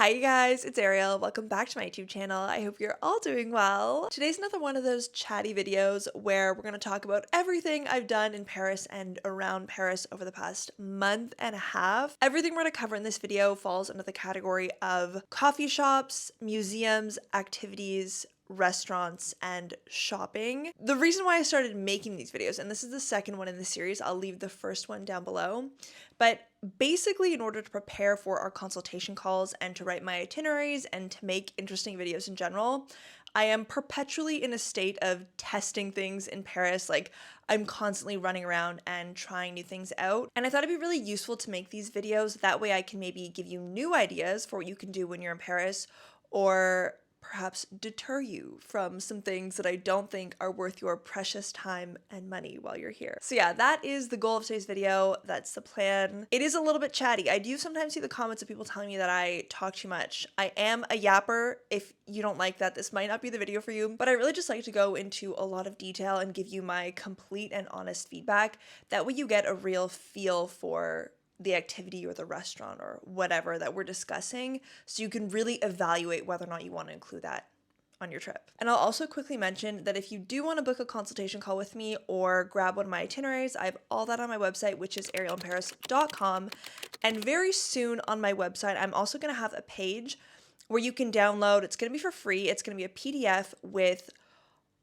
Hi you guys, it's Arielle. Welcome back to my YouTube channel. I hope you're all doing well. Today's another one of those chatty videos where we're going to talk about everything I've done in Paris and around Paris over the past month and a half. Everything we're going to cover in this video falls under the category of coffee shops, museums, activities, restaurants, and shopping. The reason why I started making these videos, and this is the second one in the series, I'll leave the first one down below, but basically in order to prepare for our consultation calls and to write my itineraries and to make interesting videos in general, I am perpetually in a state of testing things in Paris. Like, I'm constantly running around and trying new things out. And I thought it'd be really useful to make these videos. That way I can maybe give you new ideas for what you can do when you're in Paris, or perhaps deter you from some things that I don't think are worth your precious time and money while you're here. So yeah, that is the goal of today's video. That's the plan. It is a little bit chatty. I do sometimes see the comments of people telling me that I talk too much. I am a yapper. If you don't like that, this might not be the video for you, but I really just like to go into a lot of detail and give you my complete and honest feedback. That way you get a real feel for the activity or the restaurant or whatever that we're discussing, so you can really evaluate whether or not you want to include that on your trip. And I'll also quickly mention that if you do want to book a consultation call with me or grab one of my itineraries, I have all that on my website, which is arielleparis.com. And very soon on my website, I'm also going to have a page where you can download. It's going to be for free. It's going to be a PDF with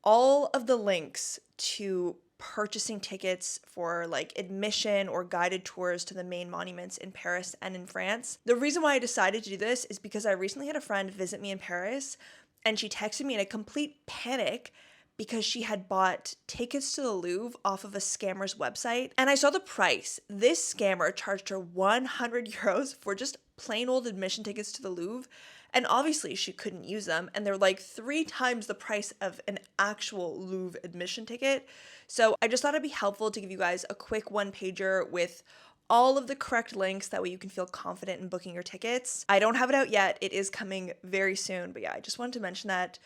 all of the links to purchasing tickets for like admission or guided tours to the main monuments in Paris and in France. The reason why I decided to do this is because I recently had a friend visit me in Paris, and she texted me in a complete panic because she had bought tickets to the Louvre off of a scammer's website. And I saw the price. This scammer charged her 100 euros for just plain old admission tickets to the Louvre. And obviously she couldn't use them, and they're like 3 times the price of an actual Louvre admission ticket. So I just thought it'd be helpful to give you guys a quick one-pager with all of the correct links. That way you can feel confident in booking your tickets. I don't have it out yet. It is coming very soon, but yeah, I just wanted to mention that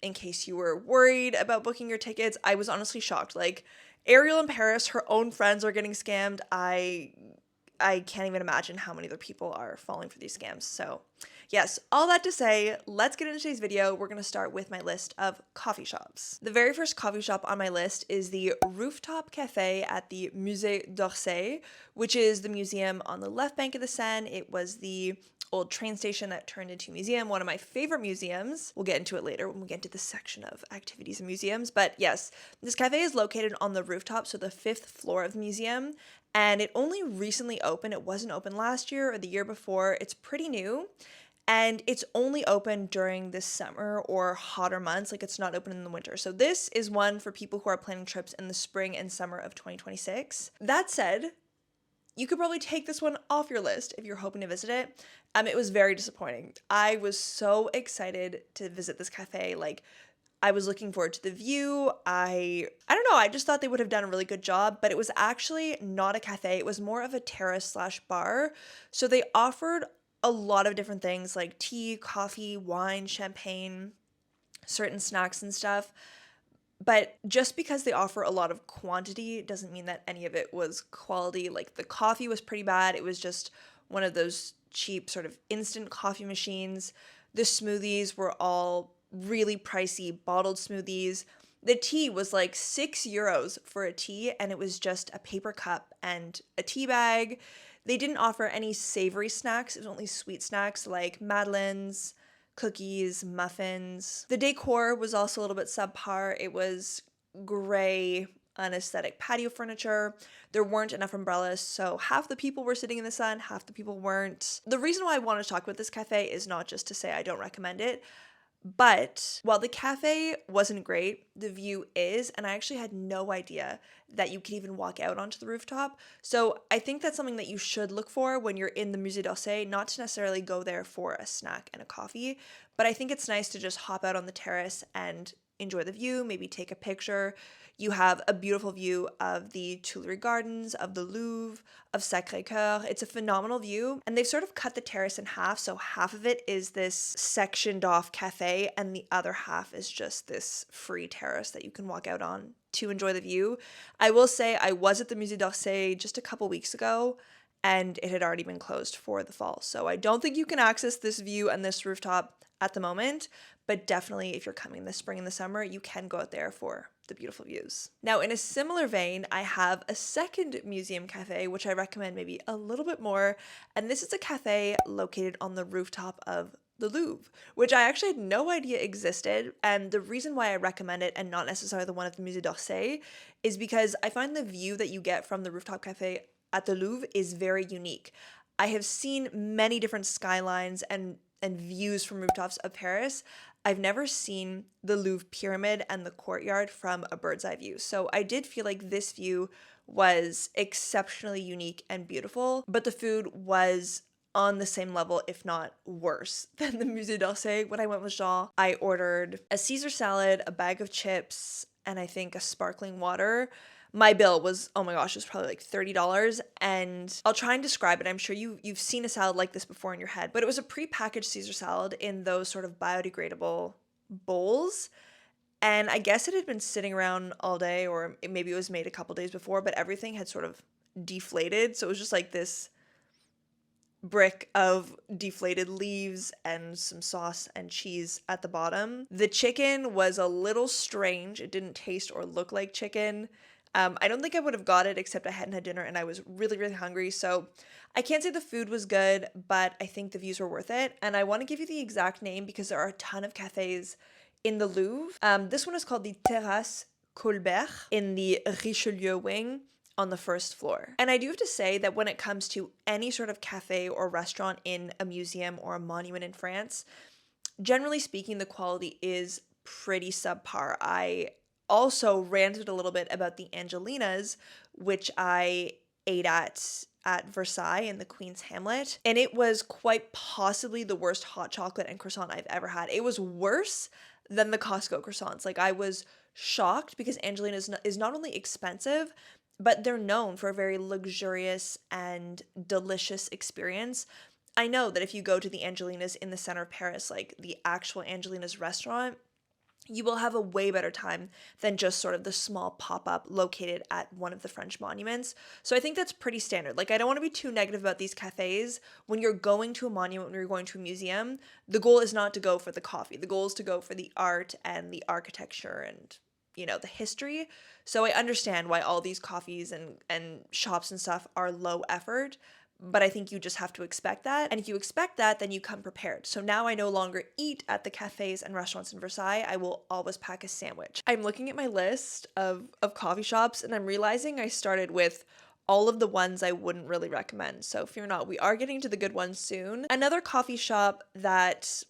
in case you were worried about booking your tickets. I was honestly shocked. Like, Arielle in Paris, her own friends are getting scammed. I can't even imagine how many other people are falling for these scams. So yes, all that to say, let's get into today's video. We're going to start with my list of coffee shops. The very first coffee shop on my list is the Rooftop Cafe at the Musée d'Orsay, which is the museum on the left bank of the Seine. It was the old train station that turned into a museum, one of my favorite museums. We'll get into it later when we get into the section of activities and museums. But yes, this cafe is located on the rooftop, so the 5th floor of the museum, and it only recently opened. It wasn't open last year or the year before. It's pretty new, and it's only open during the summer or hotter months. Like, it's not open in the winter. So this is one for people who are planning trips in the spring and summer of 2026. That said, you could probably take this one off your list if you're hoping to visit it. It was very disappointing. I was so excited to visit this cafe. Like, I was looking forward to the view. I don't know, I just thought they would have done a really good job, but it was actually not a cafe. It was more of a terrace/bar. So they offered a lot of different things like tea, coffee, wine, champagne, certain snacks and stuff. But just because they offer a lot of quantity doesn't mean that any of it was quality. Like, the coffee was pretty bad. It was just one of those cheap sort of instant coffee machines. The smoothies were all really pricey, bottled smoothies. The tea was like 6 euros for a tea, and it was just a paper cup and a tea bag. They didn't offer any savory snacks. It was only sweet snacks like madeleines, cookies, muffins. The decor was also a little bit subpar. It was gray, unaesthetic patio furniture. There weren't enough umbrellas, so half the people were sitting in the sun, half the people weren't. The reason why I want to talk about this cafe is not just to say I don't recommend it, but while the cafe wasn't great, the view is, and I actually had no idea that you could even walk out onto the rooftop. So I think that's something that you should look for when you're in the Musée d'Orsay, not to necessarily go there for a snack and a coffee, but I think it's nice to just hop out on the terrace and enjoy the view, maybe take a picture. You have a beautiful view of the Tuileries Gardens, of the Louvre, of Sacré-Cœur. It's a phenomenal view, and they've sort of cut the terrace in half, so half of it is this sectioned off cafe, and the other half is just this free terrace that you can walk out on to enjoy the view. I will say I was at the Musée d'Orsay just a couple weeks ago, and it had already been closed for the fall. So I don't think you can access this view and this rooftop at the moment, but definitely if you're coming this spring and the summer, you can go out there for the beautiful views. Now, in a similar vein, I have a second museum cafe, which I recommend maybe a little bit more, and this is a cafe located on the rooftop of the Louvre, which I actually had no idea existed. And the reason why I recommend it and not necessarily the one at the Musée d'Orsay is because I find the view that you get from the rooftop cafe at the Louvre is very unique. I have seen many different skylines and views from rooftops of Paris. I've never seen the Louvre pyramid and the courtyard from a bird's eye view. So I did feel like this view was exceptionally unique and beautiful, but the food was on the same level, if not worse, than the Musée d'Orsay. When I went with Jean, I ordered a Caesar salad, a bag of chips, and I think a sparkling water. My bill was, oh my gosh, it was probably like $30. And I'll try and describe it. I'm sure you've seen a salad like this before in your head, but it was a pre-packaged Caesar salad in those sort of biodegradable bowls. And I guess it had been sitting around all day, or maybe it was made a couple days before, but everything had sort of deflated. So it was just like this brick of deflated leaves and some sauce and cheese at the bottom. The chicken was a little strange. It didn't taste or look like chicken. I don't think I would have got it, except I hadn't had dinner and I was really, really hungry. So I can't say the food was good, but I think the views were worth it. And I want to give you the exact name because there are a ton of cafes in the Louvre. This one is called the Terrasse Colbert in the Richelieu wing on the first floor. And I do have to say that when it comes to any sort of cafe or restaurant in a museum or a monument in France, generally speaking, the quality is pretty subpar. I also ranted a little bit about the Angelinas, which I ate at Versailles in the Queen's Hamlet, and it was quite possibly the worst hot chocolate and croissant I've ever had. It was worse than the Costco croissants. Like, I was shocked because Angelina is not only expensive, but they're known for a very luxurious and delicious experience. I know that if you go to the Angelinas in the center of Paris, like the actual Angelinas restaurant, you will have a way better time than just sort of the small pop-up located at one of the French monuments. So I think that's pretty standard. Like, I don't want to be too negative about these cafes. When you're going to a monument, when you're going to a museum, the goal is not to go for the coffee. The goal is to go for the art and the architecture and, you know, the history. So I understand why all these coffees and shops and stuff are low effort, but I think you just have to expect that. And if you expect that, then you come prepared. So now I no longer eat at the cafes and restaurants in Versailles. I will always pack a sandwich. I'm looking at my list of coffee shops and I'm realizing I started with all of the ones I wouldn't really recommend. So fear not, we are getting to the good ones soon. Another coffee shop that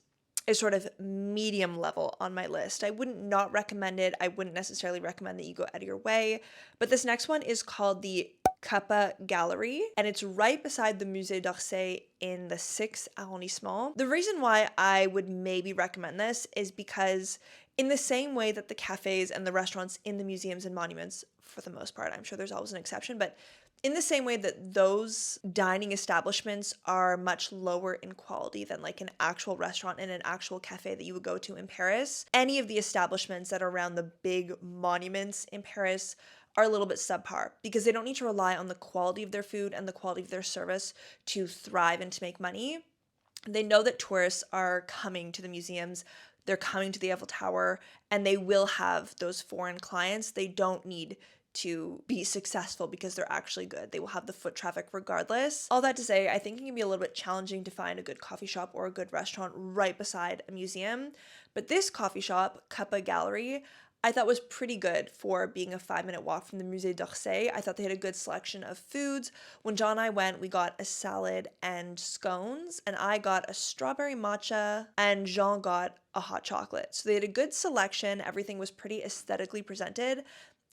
is sort of medium level on my list. I wouldn't not recommend it. I wouldn't necessarily recommend that you go out of your way. But this next one is called the Cuppa Gallery, and it's right beside the Musée d'Orsay in the 6th arrondissement. The reason why I would maybe recommend this is because in the same way that the cafes and the restaurants in the museums and monuments, for the most part, I'm sure there's always an exception, but in the same way that those dining establishments are much lower in quality than like an actual restaurant and an actual cafe that you would go to in Paris, any of the establishments that are around the big monuments in Paris are a little bit subpar because they don't need to rely on the quality of their food and the quality of their service to thrive and to make money. They know that tourists are coming to the museums, they're coming to the Eiffel Tower, and they will have those foreign clients. They don't need to be successful because they're actually good. They will have the foot traffic regardless. All that to say, I think it can be a little bit challenging to find a good coffee shop or a good restaurant right beside a museum. But this coffee shop, Cuppa Gallery, I thought was pretty good for being a 5-minute walk from the Musée d'Orsay. I thought they had a good selection of foods. When John and I went, we got a salad and scones, and I got a strawberry matcha, and Jean got a hot chocolate. So they had a good selection. Everything was pretty aesthetically presented,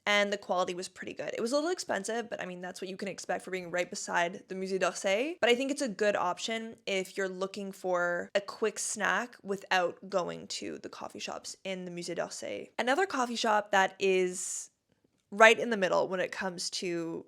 and the quality was pretty good. It was a little expensive, but I mean, that's what you can expect for being right beside the Musée d'Orsay. But I think it's a good option if you're looking for a quick snack without going to the coffee shops in the Musée d'Orsay. Another coffee shop that is right in the middle when it comes to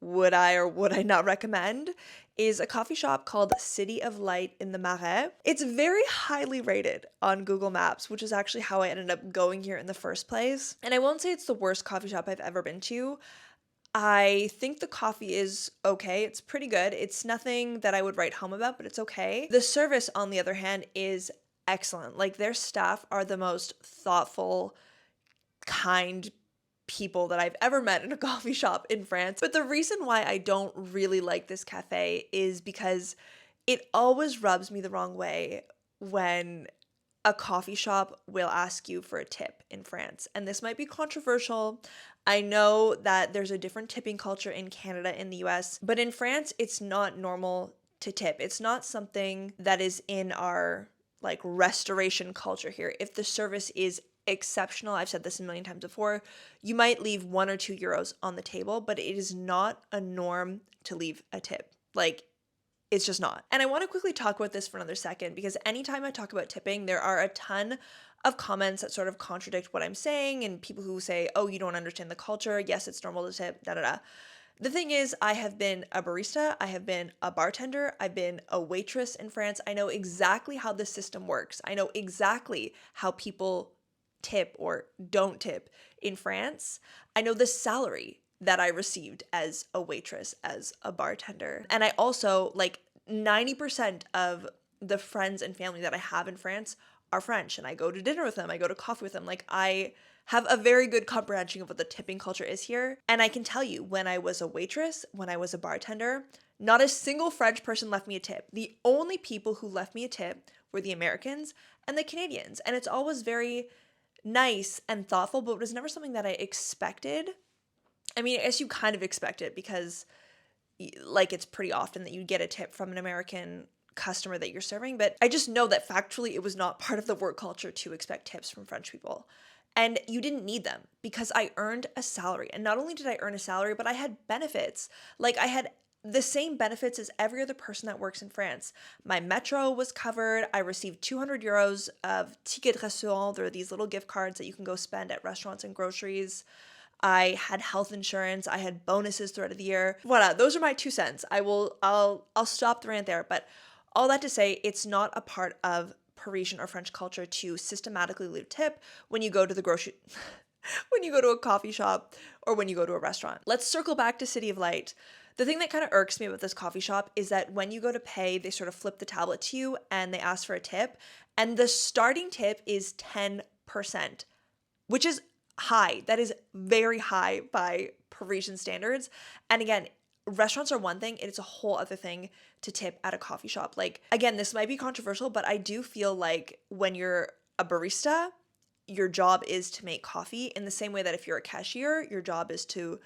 would I or would I not recommend is a coffee shop called City of Light in the Marais. It's very highly rated on Google Maps, which is actually how I ended up going here in the first place. And I won't say it's the worst coffee shop I've ever been to. I think the coffee is okay. It's pretty good. It's nothing that I would write home about, but it's okay. The service, on the other hand, is excellent. Like their staff are the most thoughtful, kind people that I've ever met in a coffee shop in France. But the reason why I don't really like this cafe is because it always rubs me the wrong way when a coffee shop will ask you for a tip in France. And this might be controversial. I know that there's a different tipping culture in Canada and the US, but in France, it's not normal to tip. It's not something that is in our like restoration culture here. If the service is exceptional, I've said this a million times before, you might leave 1 or 2 euros on the table, but it is not a norm to leave a tip. Like, it's just not. And I want to quickly talk about this for another second because anytime I talk about tipping, there are a ton of comments that sort of contradict what I'm saying and people who say, oh, you don't understand the culture. Yes, it's normal to tip, da da da. The thing is, I have been a barista, I have been a bartender, I've been a waitress in France. I know exactly how the system works. I know exactly how people tip or don't tip in France. I know the salary that I received as a waitress, as a bartender. And I also, like 90% of the friends and family that I have in France are French, and I go to dinner with them, I go to coffee with them. Like I have a very good comprehension of what the tipping culture is here. And I can tell you, when I was a waitress, when I was a bartender, not a single French person left me a tip. The only people who left me a tip were the Americans and the Canadians. And it's always very nice and thoughtful, but it was never something that I expected. I mean, I guess you kind of expect it because like it's pretty often that you get a tip from an American customer that you're serving, but I just know that factually it was not part of the work culture to expect tips from French people. And you didn't need them because I earned a salary. And not only did I earn a salary, but I had benefits. Like I had the same benefits as every other person that works in France. My metro was covered. I received 200 euros of ticket restaurant. There are these little gift cards that you can go spend at restaurants and groceries. I had health insurance. I had bonuses throughout the year. Voilà, those are my 2 cents. I'll stop the rant there. But all that to say, it's not a part of Parisian or French culture to systematically leave tip when you go to the grocery when you go to a coffee shop or when you go to a restaurant. Let's circle back to City of Light. The thing that kind of irks me about this coffee shop is that when you go to pay, they sort of flip the tablet to you and they ask for a tip, and the starting tip is 10%, which is high. That is very high by Parisian standards. And again, restaurants are one thing, it's a whole other thing to tip at a coffee shop. Like, again, this might be controversial, but I do feel like when you're a barista, your job is to make coffee in the same way that if you're a cashier, your job is to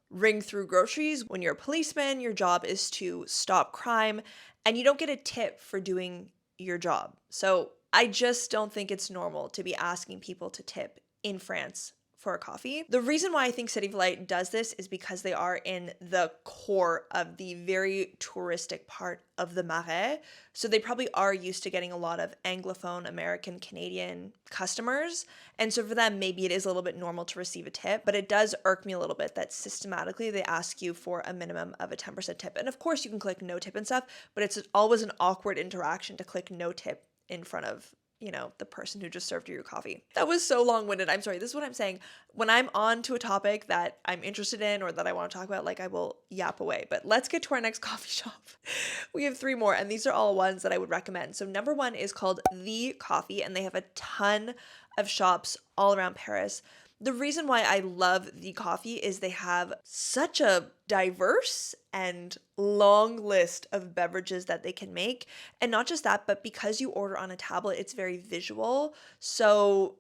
ring through groceries. When you're a policeman, your job is to stop crime, and you don't get a tip for doing your job. So I just don't think it's normal to be asking people to tip in France for a coffee. The reason why I think City of Light does this is because they are in the core of the very touristic part of the Marais. So they probably are used to getting a lot of Anglophone, American, Canadian customers. And so for them, maybe it is a little bit normal to receive a tip, but it does irk me a little bit that systematically they ask you for a minimum of a 10% tip. And of course you can click no tip and stuff, but it's always an awkward interaction to click no tip in front of the person who just served you your coffee. That was so long-winded. I'm sorry. This is what I'm saying. When I'm on to a topic that I'm interested in or that I want to talk about, like I will yap away. But let's get to our next coffee shop. We have 3 more, and these are all ones that I would recommend. So number 1 is called The Coffee, and they have a ton of shops all around Paris. The reason why I love The Coffee is they have such a diverse and long list of beverages that they can make. And not just that, but because you order on a tablet, it's very visual. So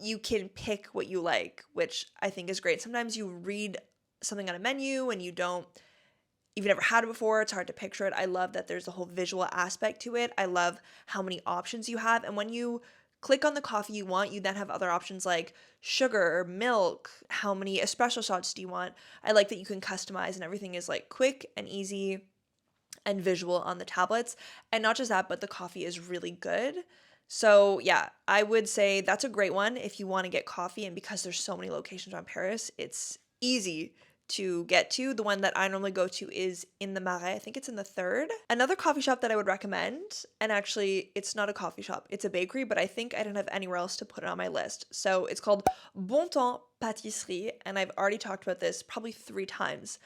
you can pick what you like, which I think is great. Sometimes you read something on a menu and you've never had it before. It's hard to picture it. I love that there's a whole visual aspect to it. I love how many options you have. And when you click on the coffee you want, you then have other options like sugar, milk, how many espresso shots do you want. I like that you can customize and everything is like quick and easy and visual on the tablets. And not just that, but the coffee is really good. So yeah, I would say that's a great one if you want to get coffee. And because there's so many locations around Paris, it's easy to get to. The one that I normally go to is in the Marais. I think it's in the third. Another coffee shop that I would recommend, and actually it's not a coffee shop, it's a bakery, but I think I don't have anywhere else to put it on my list. So it's called Bontemps La Patisserie, and I've already talked about this probably 3 times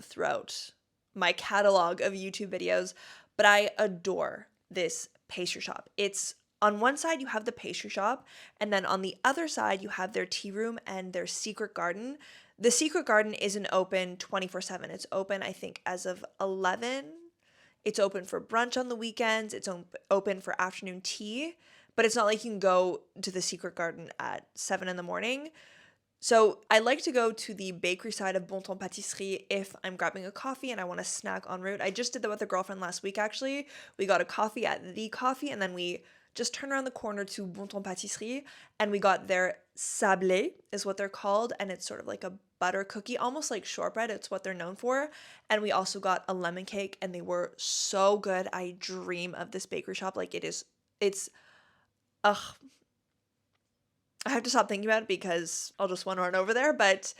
throughout my catalog of YouTube videos, but I adore this pastry shop. It's on one side you have the pastry shop, and then on the other side you have their tea room and their secret garden. The secret garden isn't open 24/7. It's open, I think, as of 11. It's open for brunch on the weekends. It's open for afternoon tea, but it's not like you can go to the secret garden at 7 in the morning. So I like to go to the bakery side of Bontemps Patisserie if I'm grabbing a coffee and I want to snack en route. I just did that with a girlfriend last week, actually. We got a coffee at The Coffee, and then we just turned around the corner to Bontemps Patisserie, and we got their sablé, is what they're called, and it's sort of like a butter cookie, almost like shortbread. It's what they're known for. And we also got a lemon cake, and they were so good. I dream of this bakery shop. Like, ugh. I have to stop thinking about it because I'll just want to run over there. But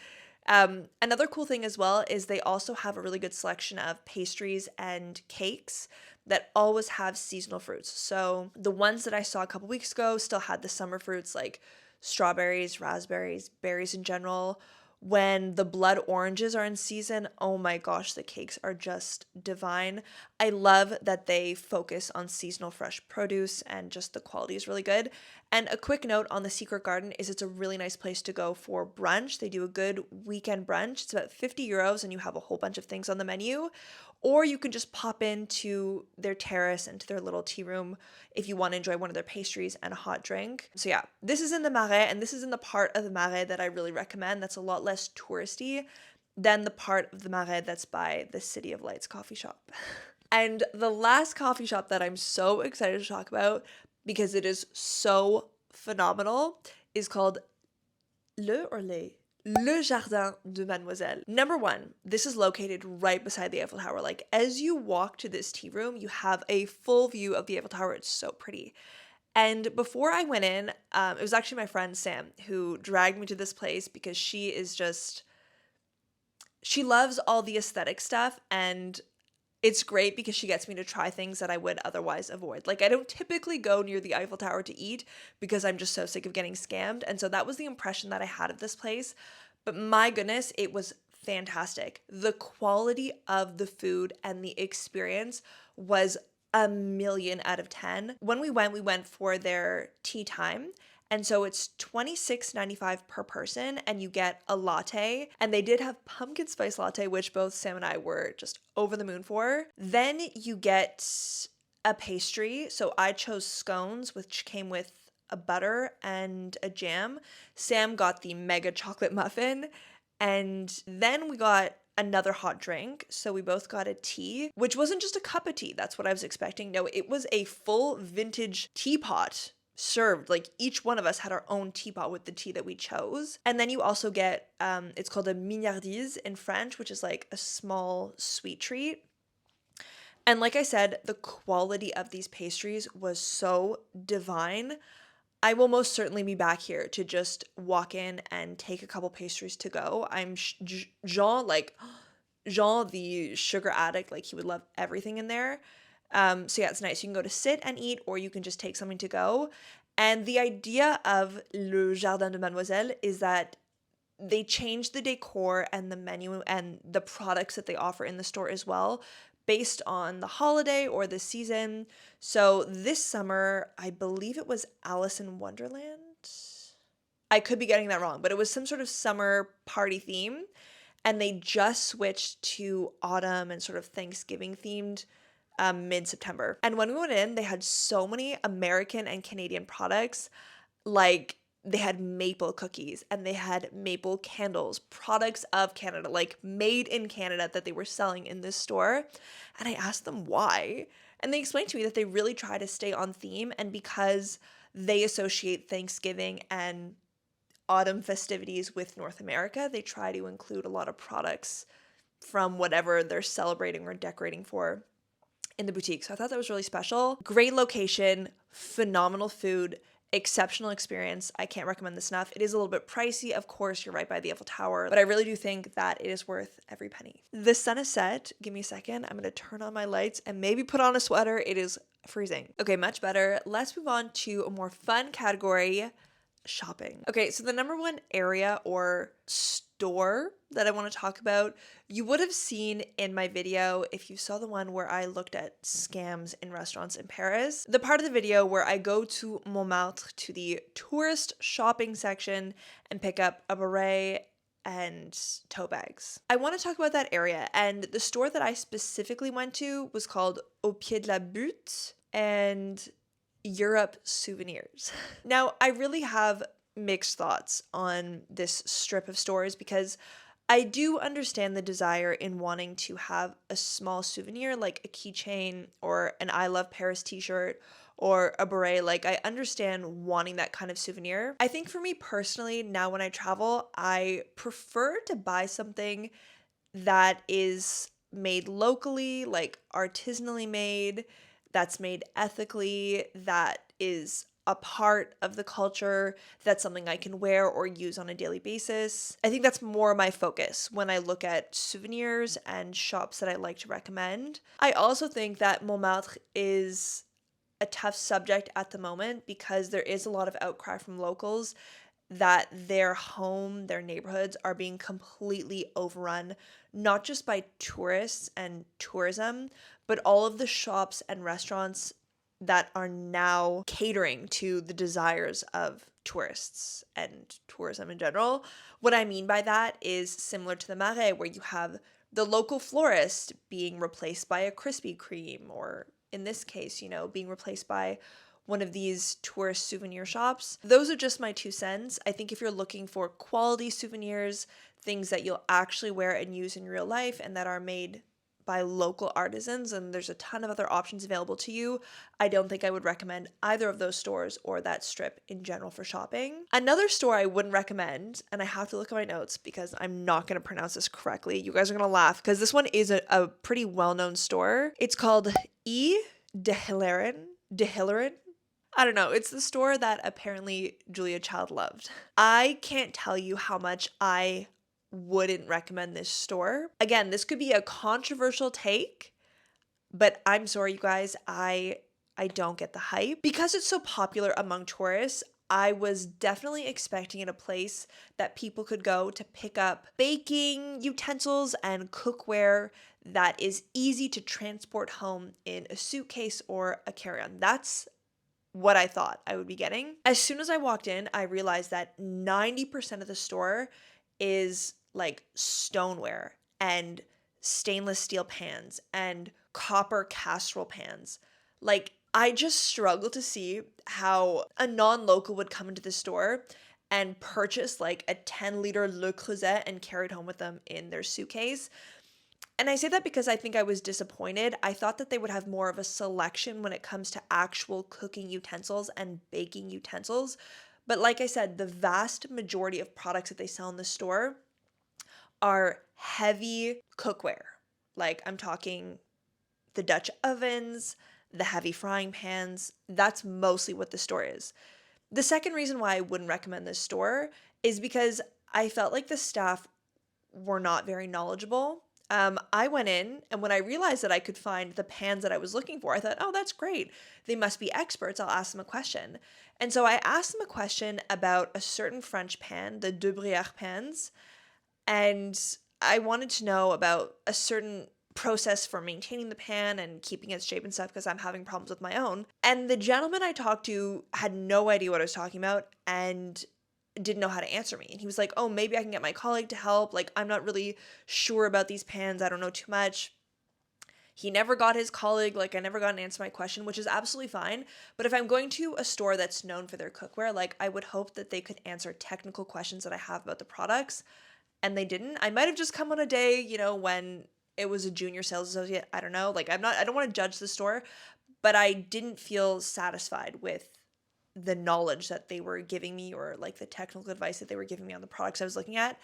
another cool thing as well is they also have a really good selection of pastries and cakes that always have seasonal fruits. So the ones that I saw a couple weeks ago still had the summer fruits like strawberries, raspberries, berries in general. When the blood oranges are in season, oh my gosh, the cakes are just divine. I love that they focus on seasonal fresh produce, and just the quality is really good. And a quick note on the Secret Garden is it's a really nice place to go for brunch. They do a good weekend brunch. It's about 50 euros and you have a whole bunch of things on the menu. Or you can just pop into their terrace and to their little tea room if you want to enjoy one of their pastries and a hot drink. So yeah, this is in the Marais, and this is in the part of the Marais that I really recommend that's a lot less touristy than the part of the Marais that's by the City of Lights coffee shop. And the last coffee shop that I'm so excited to talk about, because it is so phenomenal, is called Le Jardin de Mademoiselle. Number one, this is located right beside the Eiffel Tower. Like, as you walk to this tea room, you have a full view of the Eiffel Tower. It's so pretty. And before I went in, it was actually my friend Sam who dragged me to this place because she loves all the aesthetic stuff, and it's great because she gets me to try things that I would otherwise avoid. Like, I don't typically go near the Eiffel Tower to eat because I'm just so sick of getting scammed. And so that was the impression that I had of this place. But my goodness, it was fantastic. The quality of the food and the experience was a million out of 10. When we went for their tea time. And so it's $26.95 per person, and you get a latte. And they did have pumpkin spice latte, which both Sam and I were just over the moon for. Then you get a pastry. So I chose scones, which came with a butter and a jam. Sam got the mega chocolate muffin. And then we got another hot drink. So we both got a tea, which wasn't just a cup of tea. That's what I was expecting. No, it was a full vintage teapot served. Like, each one of us had our own teapot with the tea that we chose. And then you also get it's called a mignardise in French, which is like a small sweet treat. And like I said, the quality of these pastries was so divine. I will most certainly be back here to just walk in and take a couple pastries to go. I'm Jean, the sugar addict, like, he would love everything in there. So yeah, it's nice. You can go to sit and eat, or you can just take something to go. And the idea of Le Jardin de Mademoiselle is that they change the decor and the menu and the products that they offer in the store as well, based on the holiday or the season. So this summer, I believe it was Alice in Wonderland. I could be getting that wrong, but it was some sort of summer party theme. And they just switched to autumn and sort of Thanksgiving themed mid-September. And when we went in, they had so many American and Canadian products. Like, they had maple cookies and they had maple candles, products of Canada, like made in Canada, that they were selling in this store. And I asked them why. And they explained to me that they really try to stay on theme, and because they associate Thanksgiving and autumn festivities with North America, they try to include a lot of products from whatever they're celebrating or decorating for in the boutique. So I thought that was really special. Great location, phenomenal food, exceptional experience. I can't recommend this enough. It is a little bit pricey. Of course, you're right by the Eiffel Tower, but I really do think that it is worth every penny. The sun is set. Give me a second. I'm going to turn on my lights and maybe put on a sweater. It is freezing. Okay, much better. Let's move on to a more fun category, shopping. Okay, so the number one area or store that I want to talk about, you would have seen in my video if you saw the one where I looked at scams in restaurants in Paris. The part of the video where I go to Montmartre, to the tourist shopping section, and pick up a beret and tote bags. I want to talk about that area, and the store that I specifically went to was called Au Pied de la Botte and Europe Souvenirs. Now, I really have mixed thoughts on this strip of stores because I do understand the desire in wanting to have a small souvenir like a keychain or an I Love Paris t-shirt or a beret. Like, I understand wanting that kind of souvenir. I think for me personally, now when I travel, I prefer to buy something that is made locally, like artisanally made, that's made ethically, that is a part of the culture, that's something I can wear or use on a daily basis. I think that's more my focus when I look at souvenirs and shops that I like to recommend. I also think that Montmartre is a tough subject at the moment because there is a lot of outcry from locals that their neighborhoods are being completely overrun, not just by tourists and tourism, but all of the shops and restaurants that are now catering to the desires of tourists and tourism in general. What I mean by that is similar to the Marais, where you have the local florist being replaced by a Krispy Kreme, or in this case, being replaced by one of these tourist souvenir shops. Those are just my 2 cents. I think if you're looking for quality souvenirs, things that you'll actually wear and use in real life and that are made by local artisans, and there's a ton of other options available to you, I don't think I would recommend either of those stores or that strip in general for shopping. Another store I wouldn't recommend, and I have to look at my notes because I'm not going to pronounce this correctly. You guys are going to laugh because this one is a pretty well-known store. It's called DEHILLERIN. I don't know. It's the store that apparently Julia Child loved. I can't tell you how much I wouldn't recommend this store. Again, this could be a controversial take, but I'm sorry, you guys, I don't get the hype. Because it's so popular among tourists, I was definitely expecting it a place that people could go to pick up baking utensils and cookware that is easy to transport home in a suitcase or a carry-on. That's what I thought I would be getting. As soon as I walked in, I realized that 90% of the store is like stoneware and stainless steel pans and copper casserole pans. Like, I just struggle to see how a non-local would come into the store and purchase like a 10-liter Le Creuset and carry it home with them in their suitcase. And I say that because I think I was disappointed. I thought that they would have more of a selection when it comes to actual cooking utensils and baking utensils. But like I said, the vast majority of products that they sell in the store are heavy cookware. Like, I'm talking the Dutch ovens, the heavy frying pans. That's mostly what the store is. The second reason why I wouldn't recommend this store is because I felt like the staff were not very knowledgeable. I went in, and when I realized that I could find the pans that I was looking for, I thought, oh, that's great. They must be experts. I'll ask them a question. And so I asked them a question about a certain French pan, the De Bruyere pans, and I wanted to know about a certain process for maintaining the pan and keeping its shape and stuff because I'm having problems with my own. And the gentleman I talked to had no idea what I was talking about and didn't know how to answer me. And he was like, oh, maybe I can get my colleague to help. Like, I'm not really sure about these pans. I don't know too much. He never got his colleague. Like, I never got an answer to my question, which is absolutely fine. But if I'm going to a store that's known for their cookware, like, I would hope that they could answer technical questions that I have about the products. And they didn't. I might have just come on a day, when it was a junior sales associate. I don't know. Like, I don't want to judge the store, but I didn't feel satisfied with the knowledge that they were giving me or like the technical advice that they were giving me on the products I was looking at.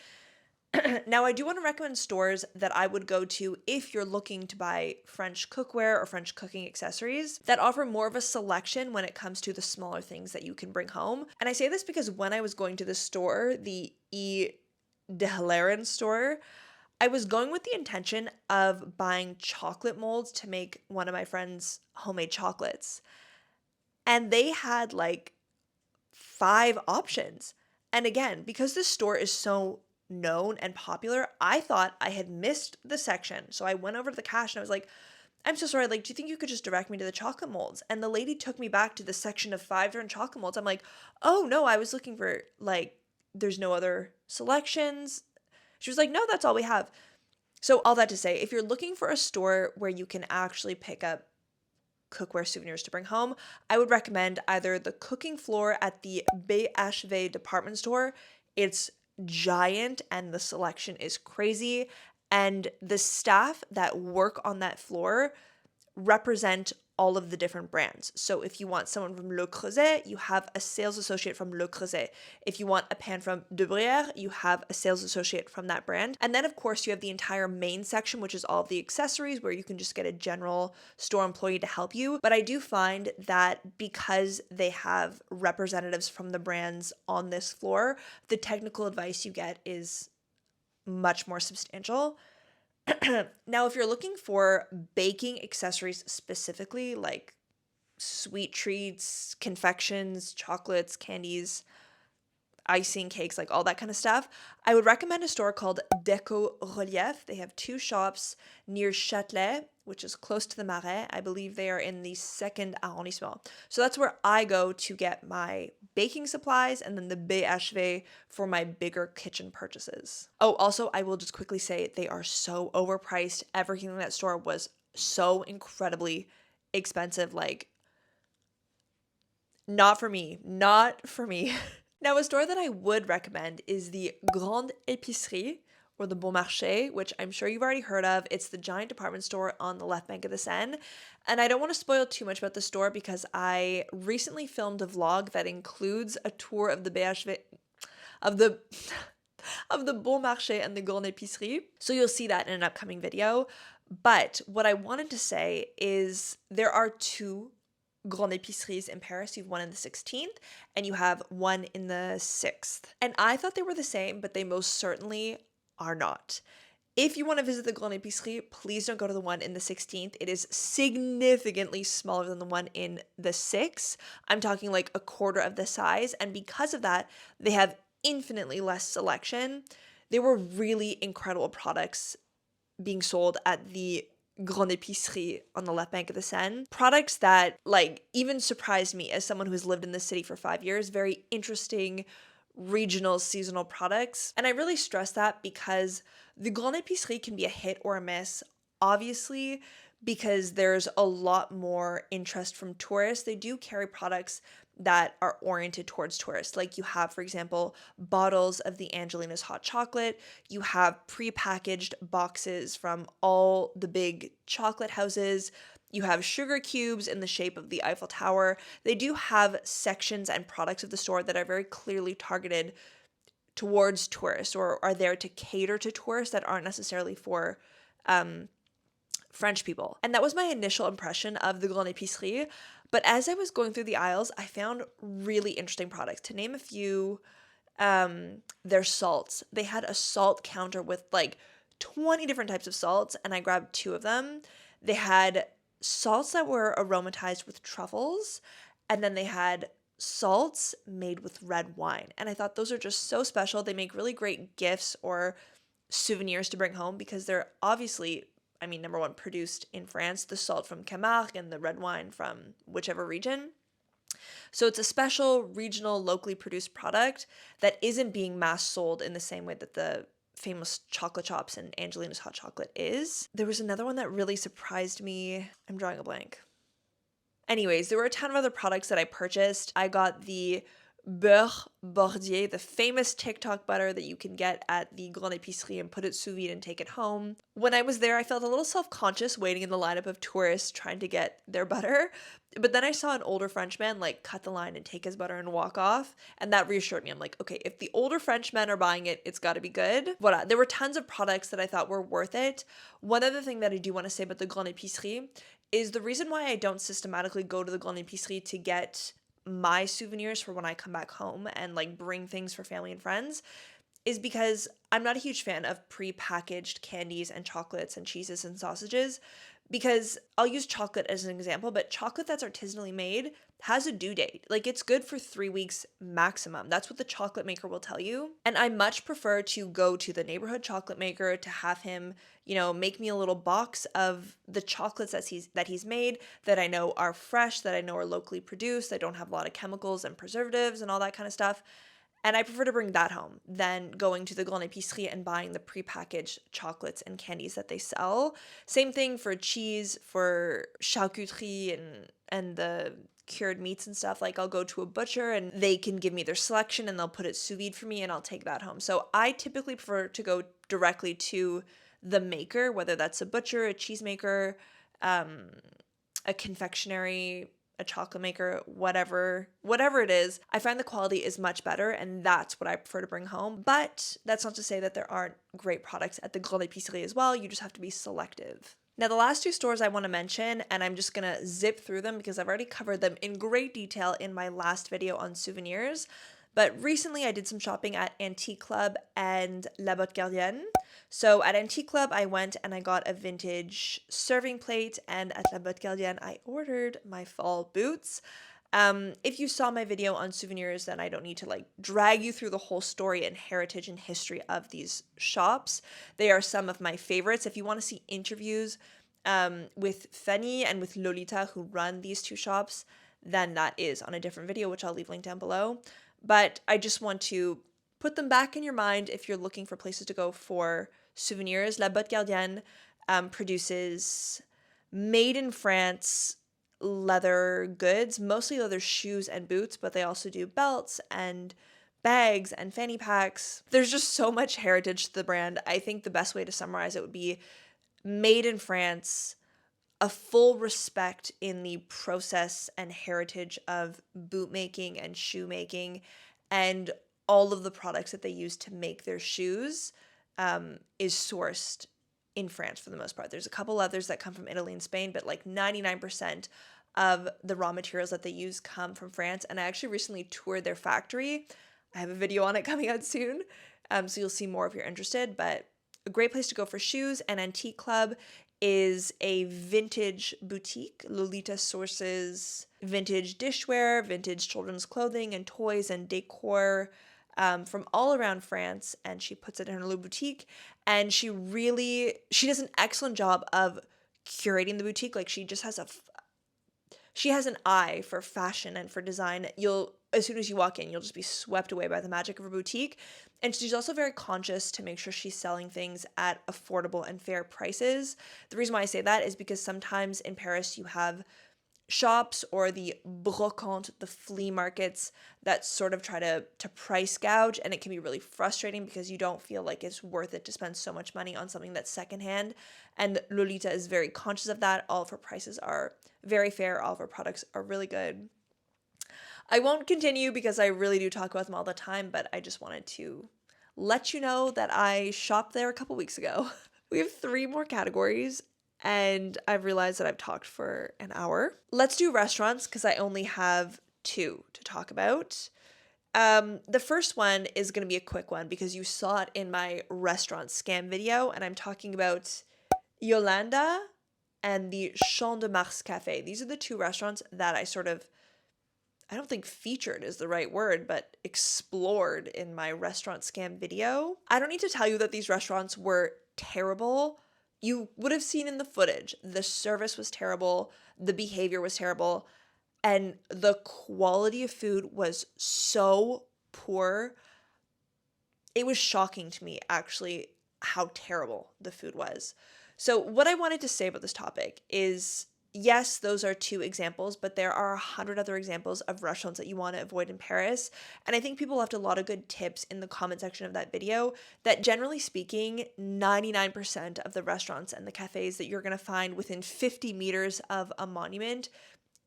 Now, I do want to recommend stores that I would go to if you're looking to buy French cookware or French cooking accessories that offer more of a selection when it comes to the smaller things that you can bring home. And I say this because when I was going to the store, the DEHILLERIN store, I was going with the intention of buying chocolate molds to make one of my friend's homemade chocolates. And they had like 5 options. And again, because this store is so known and popular, I thought I had missed the section. So I went over to the cash and I was like, I'm so sorry, like, do you think you could just direct me to the chocolate molds? And the lady took me back to the section of 5 different chocolate molds. I'm like, oh no, I was looking for, like, there's no other selections. She was like, no, that's all we have. So all that to say, if you're looking for a store where you can actually pick up cookware souvenirs to bring home, I would recommend either the cooking floor at the BHV department store. It's giant and the selection is crazy, and the staff that work on that floor represent all of the different brands. So if you want someone from Le Creuset, you have a sales associate from Le Creuset. If you want a pan from De Bruyere, you have a sales associate from that brand. And then of course you have the entire main section, which is all of the accessories where you can just get a general store employee to help you. But I do find that because they have representatives from the brands on this floor, the technical advice you get is much more substantial. Now, if you're looking for baking accessories specifically, like sweet treats, confections, chocolates, candies, icing, cakes, like all that kind of stuff, I would recommend a store called Deco Relief. They have 2 shops near Châtelet, which is close to the Marais. I believe they are in the 2nd arrondissement. So that's where I go to get my baking supplies, and then the BHV for my bigger kitchen purchases. Oh, also, I will just quickly say they are so overpriced. Everything in that store was so incredibly expensive. Like, not for me. Not for me. Now, a store that I would recommend is the Grande Épicerie, or the Bon Marché, which I'm sure you've already heard of. It's the giant department store on the left bank of the Seine. And I don't want to spoil too much about the store because I recently filmed a vlog that includes a tour of the BHV, of the Bon Marché and the Grande Épicerie. So you'll see that in an upcoming video. But what I wanted to say is there are 2 Grande Épiceries in Paris. You have one in the 16th and you have one in the 6th. And I thought they were the same, but they most certainly are not. If you want to visit the Grande Épicerie, please don't go to the one in the 16th. It is significantly smaller than the one in the 6th. I'm talking like a quarter of the size. And because of that, they have infinitely less selection. There were really incredible products being sold at the Grande Épicerie on the left bank of the Seine. Products that like even surprised me as someone who has lived in the city for 5 years. Very interesting regional seasonal products. And I really stress that because the Grande Épicerie can be a hit or a miss, obviously, because there's a lot more interest from tourists. They do carry products that are oriented towards tourists. Like you have, for example, bottles of the Angelina's hot chocolate. You have pre-packaged boxes from all the big chocolate houses. You have sugar cubes in the shape of the Eiffel Tower. They do have sections and products of the store that are very clearly targeted towards tourists or are there to cater to tourists that aren't necessarily for French people. And that was my initial impression of the Grande Épicerie. But as I was going through the aisles, I found really interesting products. To name a few, their salts. They had a salt counter with like 20 different types of salts, and I grabbed 2 of them. They had salts that were aromatized with truffles, and then they had salts made with red wine. And I thought those are just so special. They make really great gifts or souvenirs to bring home because they're obviously, I mean, number one, produced in France, the salt from Camargue and the red wine from whichever region. So it's a special regional, locally produced product that isn't being mass sold in the same way that the famous chocolate shops and Angelina's hot chocolate is. There was another one that really surprised me. I'm drawing a blank. Anyways, there were a ton of other products that I purchased. I got the beurre bordier, the famous TikTok butter that you can get at the Grande Épicerie and put it sous vide and take it home. When I was there, I felt a little self-conscious waiting in the lineup of tourists trying to get their butter. But then I saw an older Frenchman like cut the line and take his butter and walk off. And that reassured me. I'm like, okay, if the older Frenchmen are buying it, it's got to be good. Voilà. There were tons of products that I thought were worth it. One other thing that I do want to say about the Grande Épicerie is the reason why I don't systematically go to the Grande Épicerie to get my souvenirs for when I come back home and like bring things for family and friends is because I'm not a huge fan of pre-packaged candies and chocolates and cheeses and sausages, because I'll use chocolate as an example, but chocolate that's artisanally made has a due date. Like, it's good for 3 weeks maximum. That's what the chocolate maker will tell you. And I much prefer to go to the neighborhood chocolate maker to have him, you know, make me a little box of the chocolates that he's made that I know are fresh, that I know are locally produced, that don't have a lot of chemicals and preservatives and all that kind of stuff. And I prefer to bring that home than going to the Grande Épicerie and buying the prepackaged chocolates and candies that they sell. Same thing for cheese, for charcuterie and the cured meats and stuff. Like, I'll go to a butcher and they can give me their selection and they'll put it sous vide for me and I'll take that home. So I typically prefer to go directly to the maker, whether that's a butcher, a cheesemaker, a confectionery, a chocolate maker, whatever it is. I find the quality is much better and that's what I prefer to bring home. But that's not to say that there aren't great products at the Grande Épicerie as well. You just have to be selective. Now, the last two stores I want to mention, and I'm just going to zip through them because I've already covered them in great detail in my last video on souvenirs. But recently I did some shopping at Antic Club and La Botte Gardiane. So at Antique Club, I went and I got a vintage serving plate, and at La Botte Gardienne, I ordered my fall boots. If you saw my video on souvenirs, then I don't need to like drag you through the whole story and heritage and history of these shops. They are some of my favorites. If you want to see interviews with Fanny and with Lolita, who run these two shops, then that is on a different video, which I'll leave linked down below. But I just want to put them back in your mind if you're looking for places to go for souvenirs. La Botte Gardienne produces made in France leather goods, mostly leather shoes and boots, but they also do belts and bags and fanny packs. There's just so much heritage to the brand. I think the best way to summarize it would be made in France, a full respect in the process and heritage of boot making and shoe making, and all of the products that they use to make their shoes is sourced in France for the most part. There's a couple others that come from Italy and Spain, but like 99% of the raw materials that they use come from France. And I actually recently toured their factory. I have a video on it coming out soon, so you'll see more if you're interested. But a great place to go for shoes. And Antique Club is a vintage boutique. Lolita sources vintage dishware, vintage children's clothing and toys and decor from all around France, and she puts it in her little boutique, and she does an excellent job of curating the boutique. Like, she just has she has an eye for fashion and for design. As soon as you walk in, you'll just be swept away by the magic of her boutique. And she's also very conscious to make sure she's selling things at affordable and fair prices. The reason why I say that is because sometimes in Paris you have shops or the brocante, the flea markets, that sort of try to price gouge, and it can be really frustrating because you don't feel like it's worth it to spend so much money on something that's secondhand. And Lolita is very conscious of that. All of her prices are very fair. All of her products are really good. I won't continue because I really do talk about them all the time, but I just wanted to let you know that I shopped there a couple weeks ago. We have 3 more categories, and I've realized that I've talked for an hour. Let's do restaurants because I only have 2 to talk about. The first one is going to be a quick one because you saw it in my restaurant scam video, and I'm talking about Iolanda and the Champ de Mars Cafe. These are the 2 restaurants that I don't think featured is the right word, but explored in my restaurant scam video. I don't need to tell you that these restaurants were terrible. You would have seen in the footage, the service was terrible, the behavior was terrible, and the quality of food was so poor. It was shocking to me, actually, how terrible the food was. So what I wanted to say about this topic is yes, those are two examples, but there are 100 other examples of restaurants that you want to avoid in Paris. And I think people left a lot of good tips in the comment section of that video that, generally speaking, 99% of the restaurants and the cafes that you're going to find within 50 meters of a monument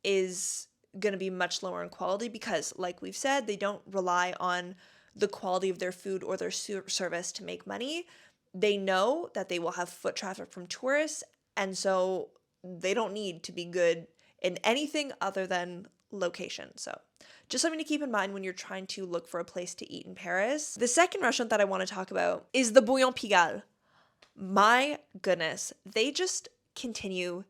is going to be much lower in quality because, like we've said, they don't rely on the quality of their food or their service to make money. They know that they will have foot traffic from tourists, and so they don't need to be good in anything other than location. So just something to keep in mind when you're trying to look for a place to eat in Paris. The second restaurant that I want to talk about is the Bouillon Pigalle. My goodness, they just continue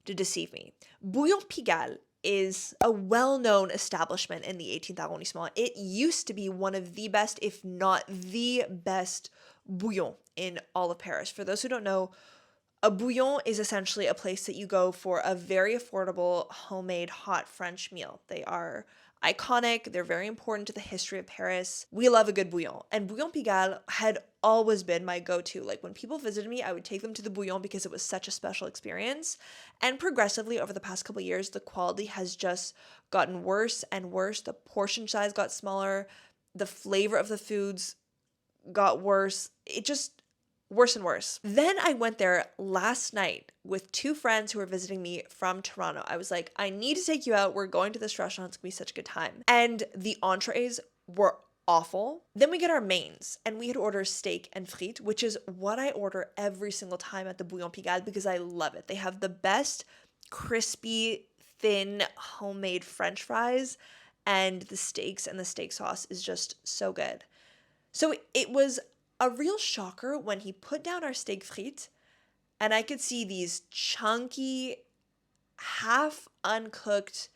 to deceive me. Bouillon Pigalle is a well-known establishment in the 18th arrondissement. It used to be one of the best, if not the best, bouillon in all of Paris. For those who don't know, a bouillon is essentially a place that you go for a very affordable, homemade, hot French meal. They are iconic. They're very important to the history of Paris. We love a good bouillon. And Bouillon Pigalle had always been my go-to. Like, when people visited me, I would take them to the bouillon because it was such a special experience. And progressively, over the past couple of years, the quality has just gotten worse and worse. The portion size got smaller. The flavor of the foods got worse. It just worse and worse. Then I went there last night with two friends who were visiting me from Toronto. I was like, I need to take you out. We're going to this restaurant. It's gonna be such a good time. And the entrees were awful. Then we get our mains, and we had ordered steak and frites, which is what I order every single time at the Bouillon Pigalle because I love it. They have the best crispy, thin, homemade French fries, and the steaks and the steak sauce is just so good. So it was a real shocker when he put down our steak frites, and I could see these chunky, half uncooked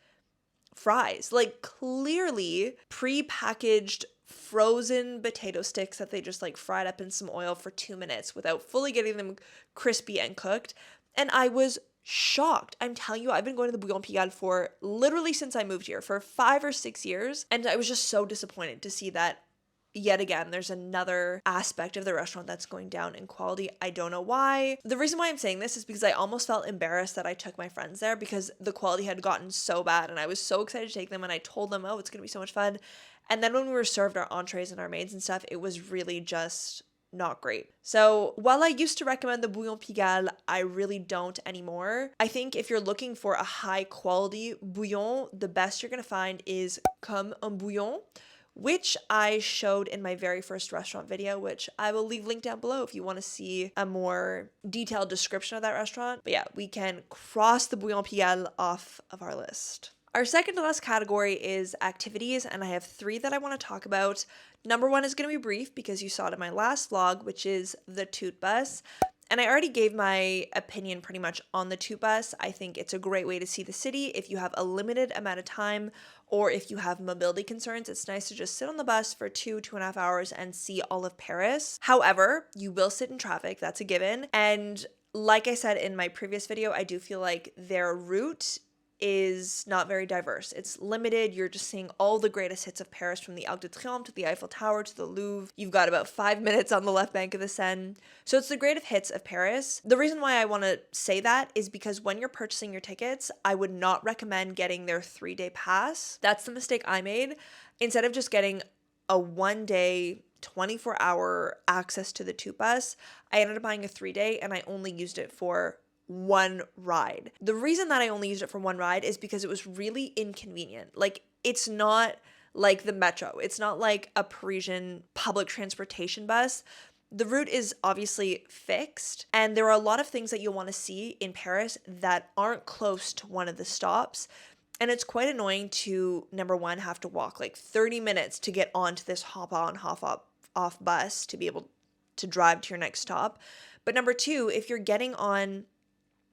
fries, like clearly pre-packaged frozen potato sticks that they just like fried up in some oil for 2 minutes without fully getting them crispy and cooked. And I was shocked. I'm telling you, I've been going to the Bouillon Pigalle for literally since I moved here for 5 or 6 years. And I was just so disappointed to see that yet again, there's another aspect of the restaurant that's going down in quality. I don't know why. The reason why I'm saying this is because I almost felt embarrassed that I took my friends there because the quality had gotten so bad and I was so excited to take them, and I told them, oh, it's going to be so much fun. And then when we were served our entrees and our mains and stuff, it was really just not great. So while I used to recommend the Bouillon Pigalle, I really don't anymore. I think if you're looking for a high quality bouillon, the best you're going to find is Comme un Bouillon, which I showed in my very first restaurant video, which I will leave linked down below if you want to see a more detailed description of that restaurant. But yeah, we can cross the Bouillon Pigalle off of our list. Our second to last category is activities, and I have 3 that I want to talk about. Number 1 is going to be brief because you saw it in my last vlog, which is the TOOT bus. And I already gave my opinion pretty much on the TOOT bus. I think it's a great way to see the city if you have a limited amount of time or if you have mobility concerns. It's nice to just sit on the bus for 2.5 hours and see all of Paris. However, you will sit in traffic, that's a given. And like I said in my previous video, I do feel like their route is not very diverse. It's limited. You're just seeing all the greatest hits of Paris, from the Arc de Triomphe to the Eiffel Tower to the Louvre. You've got about 5 minutes on the left bank of the Seine. So it's the greatest hits of Paris. The reason why I want to say that is because when you're purchasing your tickets, I would not recommend getting their 3-day pass. That's the mistake I made. Instead of just getting a 1-day 24-hour access to the TOOT bus, I ended up buying a 3-day, and I only used it for 1 ride. The reason that I only used it for 1 ride is because it was really inconvenient. Like, it's not like the metro. It's not like a Parisian public transportation bus. The route is obviously fixed, and there are a lot of things that you'll want to see in Paris that aren't close to one of the stops. And it's quite annoying to, number 1, have to walk like 30 minutes to get onto this hop on, hop off bus to be able to drive to your next stop. But number 2, if you're getting on,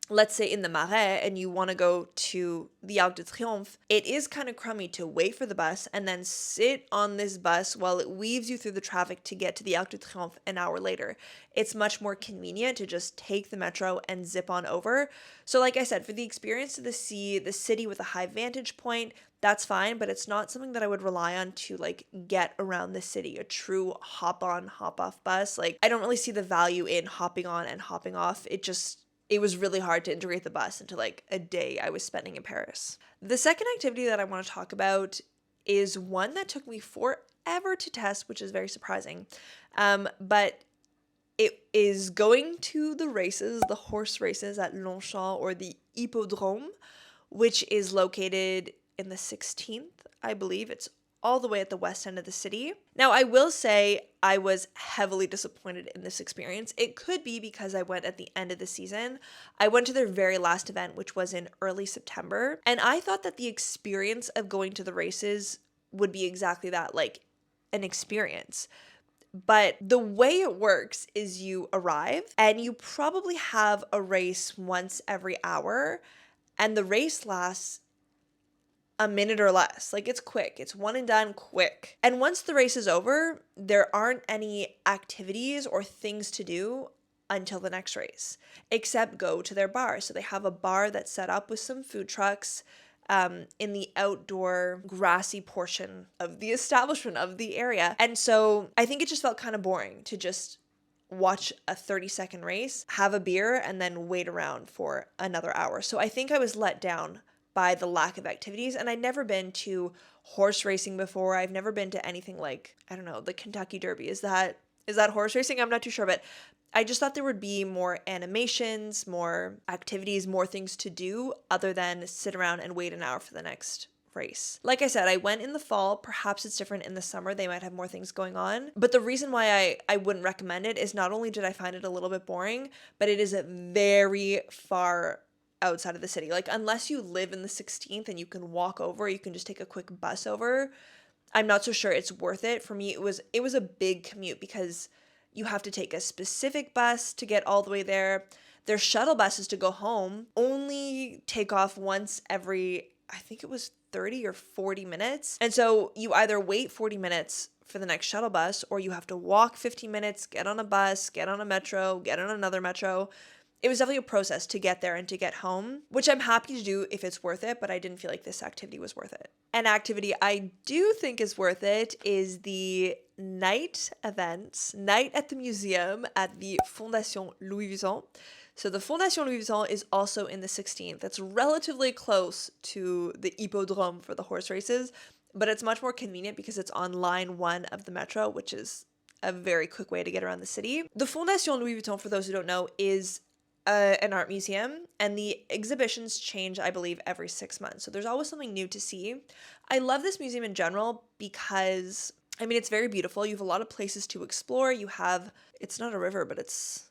let's say in the Marais, and you want to go to the Arc de Triomphe, it is kind of crummy to wait for the bus and then sit on this bus while it weaves you through the traffic to get to the Arc de Triomphe an hour later. It's much more convenient to just take the metro and zip on over. So like I said, for the experience to see the city with a high vantage point, that's fine, but it's not something that I would rely on to like get around the city, a true hop on, hop off bus. Like, I don't really see the value in hopping on and hopping off. It just it was really hard to integrate the bus into like a day I was spending in Paris. The second activity that I want to talk about is one that took me forever to test, which is very surprising. But it is going to the races, the horse races at Longchamp, or the Hippodrome, which is located in the 16th, I believe. It's all the way at the west end of the city. Now, I will say I was heavily disappointed in this experience. It could be because I went at the end of the season. I went to their very last event, which was in early September, and I thought that the experience of going to the races would be exactly that, like an experience. But the way it works is you arrive and you probably have a race once every hour, and the race lasts a minute or less. Like, it's quick. It's one and done, quick. And once the race is over, there aren't any activities or things to do until the next race, except go to their bar. So they have a bar that's set up with some food trucks in the outdoor grassy portion of the establishment of the area. And so I think it just felt kind of boring to just watch a 30-second race, have a beer, and then wait around for another hour. So I think I was let down by the lack of activities, and I'd never been to horse racing before. I've never been to anything like, I don't know, the Kentucky Derby. Is that horse racing? I'm not too sure, but I just thought there would be more animations, more activities, more things to do other than sit around and wait an hour for the next race. Like I said, I went in the fall. Perhaps it's different in the summer. They might have more things going on. But the reason why I wouldn't recommend it is not only did I find it a little bit boring, but it is very far outside of the city. Like, unless you live in the 16th and you can walk over, you can just take a quick bus over, I'm not so sure it's worth it. For me, it was a big commute because you have to take a specific bus to get all the way there. Their shuttle buses to go home only take off once every, I think it was 30 or 40 minutes. And so you either wait 40 minutes for the next shuttle bus, or you have to walk 15 minutes, get on a bus, get on a metro, get on another metro. It was definitely a process to get there and to get home, which I'm happy to do if it's worth it, but I didn't feel like this activity was worth it. An activity I do think is worth it is the night events, night at the museum at the Fondation Louis Vuitton. So the Fondation Louis Vuitton is also in the 16th. That's relatively close to the Hippodrome for the horse races, but it's much more convenient because it's on line 1 of the metro, which is a very quick way to get around the city. The Fondation Louis Vuitton, for those who don't know, is an art museum, and the exhibitions change, I believe, every 6 months. So there's always something new to see. I love this museum in general because, I mean, it's very beautiful. You have a lot of places to explore. You have, it's not a river, but it's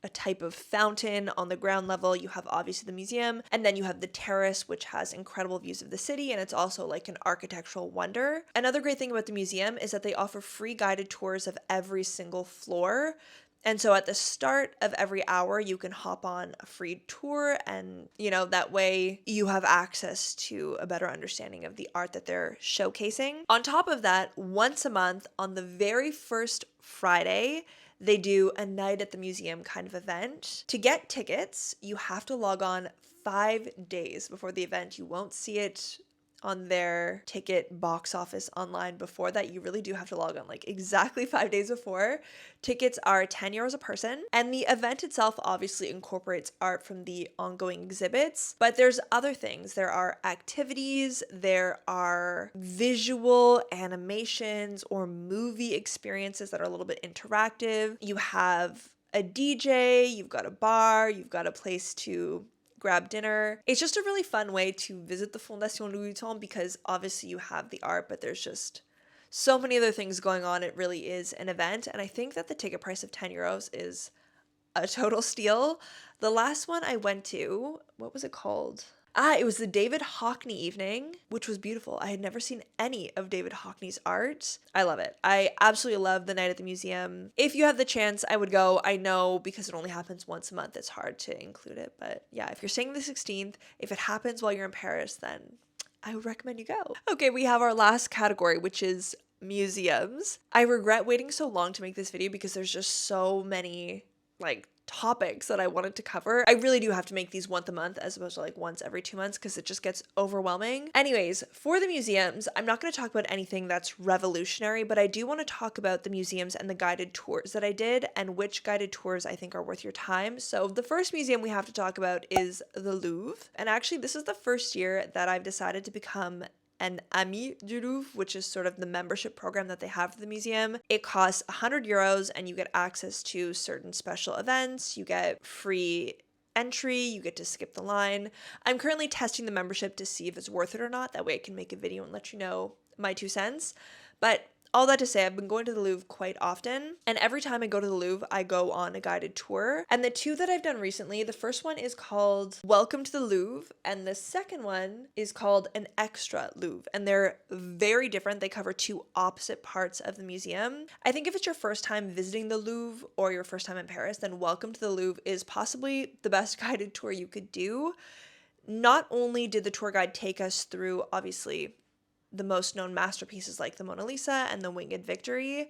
a type of fountain on the ground level. You have obviously the museum, and then you have the terrace, which has incredible views of the city, and it's also like an architectural wonder. Another great thing about the museum is that they offer free guided tours of every single floor. And so at the start of every hour, you can hop on a free tour, and, you know, that way you have access to a better understanding of the art that they're showcasing. On top of that, once a month on the very first Friday, they do a night at the museum kind of event. To get tickets, you have to log on 5 days before the event. You won't see it on their ticket box office online before that. You really do have to log on like exactly 5 days before. Tickets are €10 a person, and the event itself obviously incorporates art from the ongoing exhibits, but there's other things. There are activities, there are visual animations or movie experiences that are a little bit interactive. You have a DJ, you've got a bar, you've got a place to grab dinner. It's just a really fun way to visit the Fondation Louis Vuitton because obviously you have the art, but there's just so many other things going on. It really is an event, and I think that the ticket price of €10 is a total steal. The last one I went to, what was it called? It was the David Hockney evening, which was beautiful. I had never seen any of David Hockney's art. I love it. I absolutely love the night at the museum. If you have the chance, I would go. I know because it only happens once a month, it's hard to include it. But yeah, if you're staying the 16th, if it happens while you're in Paris, then I would recommend you go. Okay, we have our last category, which is museums. I regret waiting so long to make this video because there's just so many like topics that I wanted to cover. I really do have to make these once a month as opposed to like once every 2 months because it just gets overwhelming. Anyways, for the museums, I'm not going to talk about anything that's revolutionary, but I do want to talk about the museums and the guided tours that I did and which guided tours I think are worth your time. So the first museum we have to talk about is the Louvre. And actually, this is the first year that I've decided to become an Ami du Louvre, which is sort of the membership program that they have for the museum. It costs 100 euros and you get access to certain special events. You get free entry, you get to skip the line. I'm currently testing the membership to see if it's worth it or not. That way I can make a video and let you know my 2 cents. But all that to say, I've been going to the Louvre quite often, and every time I go to the Louvre, I go on a guided tour. And the 2 that I've done recently, the first one is called Welcome to the Louvre, and the second one is called An Extra Louvre, and they're very different. They cover 2 opposite parts of the museum. I think if it's your first time visiting the Louvre or your first time in Paris, then Welcome to the Louvre is possibly the best guided tour you could do. Not only did the tour guide take us through, obviously, the most known masterpieces like the Mona Lisa and the Winged Victory,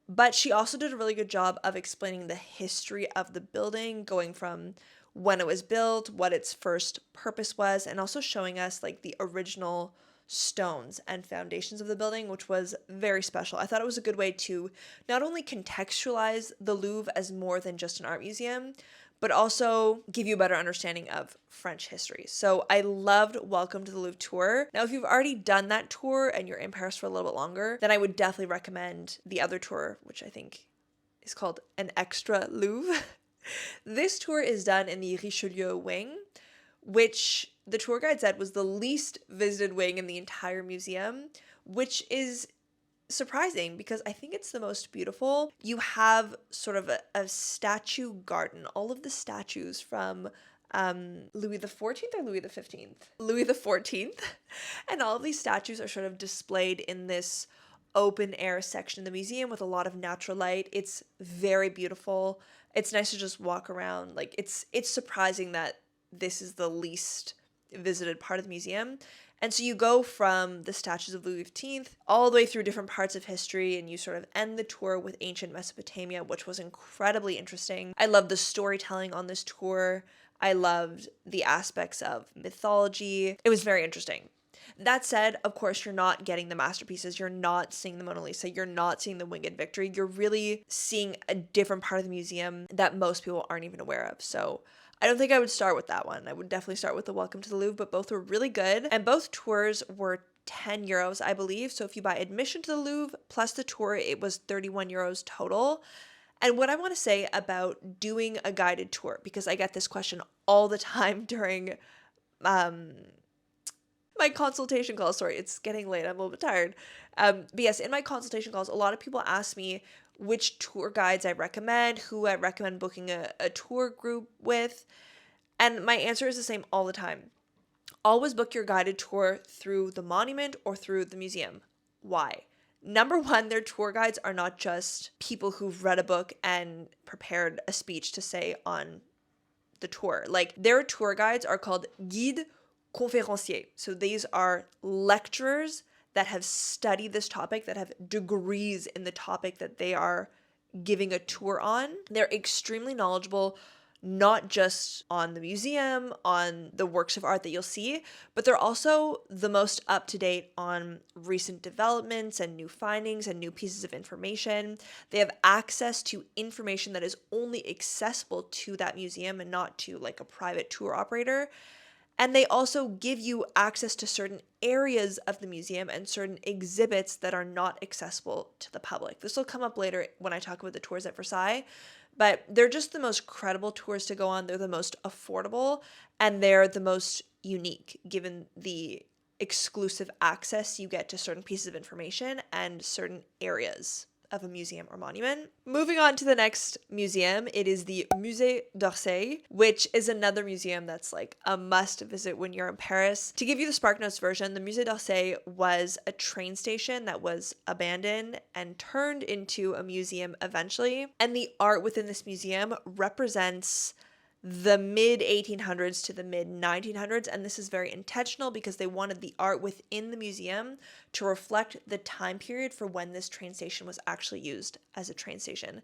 but she also did a really good job of explaining the history of the building, going from when it was built, what its first purpose was, and also showing us like the original stones and foundations of the building, which was very special. I thought it was a good way to not only contextualize the Louvre as more than just an art museum, but also give you a better understanding of French history. So I loved Welcome to the Louvre tour. Now, if you've already done that tour and you're in Paris for a little bit longer, then I would definitely recommend the other tour, which I think is called An Extra Louvre. This tour is done in the Richelieu wing, which the tour guide said was the least visited wing in the entire museum, which is surprising because I think it's the most beautiful. You have sort of a statue garden, all of the statues from Louis the 14th or Louis the 15th? Louis the 14th. And all of these statues are sort of displayed in this open air section of the museum with a lot of natural light. It's very beautiful. It's nice to just walk around. Like it's surprising that this is the least visited part of the museum. And so you go from the statues of Louis XV all the way through different parts of history, and you sort of end the tour with ancient Mesopotamia, which was incredibly interesting. I loved the storytelling on this tour. I loved the aspects of mythology. It was very interesting. That said, of course, you're not getting the masterpieces. You're not seeing the Mona Lisa. You're not seeing the Winged Victory. You're really seeing a different part of the museum that most people aren't even aware of. So I don't think I would start with that one. I would definitely start with the Welcome to the Louvre, but both were really good. And both tours were 10 euros, I believe. So if you buy admission to the Louvre plus the tour, it was 31 euros total. And what I want to say about doing a guided tour, because I get this question all the time during my consultation calls. Sorry, it's getting late. I'm a little bit tired. But yes, in my consultation calls, a lot of people ask me which tour guides I recommend, who I recommend booking a tour group with. And my answer is the same all the time. Always book your guided tour through the monument or through the museum. Why? Number one, their tour guides are not just people who've read a book and prepared a speech to say on the tour. Like, their tour guides are called guide conférencier. So these are lecturers that have studied this topic, that have degrees in the topic that they are giving a tour on. They're extremely knowledgeable, not just on the museum, on the works of art that you'll see, but they're also the most up-to-date on recent developments and new findings and new pieces of information. They have access to information that is only accessible to that museum and not to like a private tour operator. And they also give you access to certain areas of the museum and certain exhibits that are not accessible to the public. This will come up later when I talk about the tours at Versailles, but they're just the most credible tours to go on. They're the most affordable, and they're the most unique given the exclusive access you get to certain pieces of information and certain areas of a museum or monument. Moving on to the next museum, it is the Musée d'Orsay, which is another museum that's like a must visit when you're in Paris. To give you the SparkNotes version, the Musée d'Orsay was a train station that was abandoned and turned into a museum eventually. And the art within this museum represents the mid 1800s to the mid 1900s, and this is very intentional because they wanted the art within the museum to reflect the time period for when this train station was actually used as a train station.